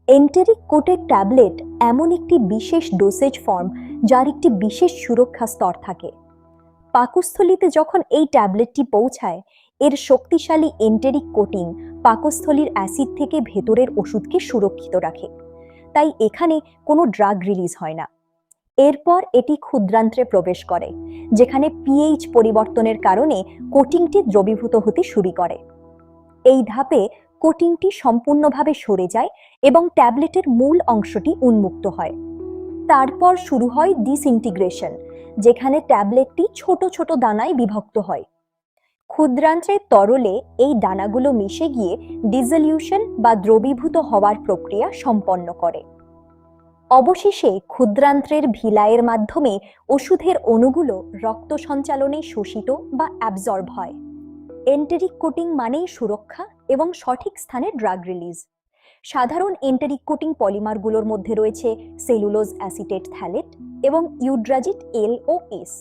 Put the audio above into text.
Enteric coated tablet এমন একটি বিশেষ ডোসেজ ফর্ম যার একটি বিশেষ সুরক্ষা স্তর থাকে। পাকস্থলীতে যখন এই ট্যাবলেটটি পৌঁছায়, এর শক্তিশালী এন্টেরিক কোটিং পাকস্থলীর অ্যাসিড থেকে ভেতরের ওষুধকে সুরক্ষিত রাখে। তাই এখানে কোনো ড্রাগ রিলিজ হয় না। এরপর এটি ক্ষুদ্রান্ত্রে প্রবেশ করে, যেখানে পিএইচ পরিবর্তনের কারণে কোটিংটি দ্রবীভূত হতে শুরু করে। এই ধাপে কোটিংটি সম্পূর্ণভাবে সরে যায় এবং ট্যাবলেটের মূল অংশটি উন্মুক্ত হয়। তারপর শুরু হয় ডিসইন্টিগ্রেশন, যেখানে ট্যাবলেটটি ছোট ছোট দানায় বিভক্ত হয়। ক্ষুদ্রান্ত্রের তরলে এই দানাগুলো মিশে গিয়ে ডিসলিউশন বা দ্রবীভূত হওয়ার প্রক্রিয়া সম্পন্ন করে। অবশেষে ক্ষুদ্রান্ত্রের ভিলায়ের মাধ্যমে ওষুধের অণুগুলো রক্ত সঞ্চালনে শোষিত বা অ্যাবজর্ব হয়। এন্টেরিক কোটিং মানেই সুরক্ষা এবং সঠিক স্থানে ড্রাগ রিলিজ। সাধারণ এন্টেরিক কোটিং পলিমারগুলোর মধ্যে রয়েছে সেলুলোজ অ্যাসিটেট থ্যালেট এবং ইউড্রাজিট এল ও এস।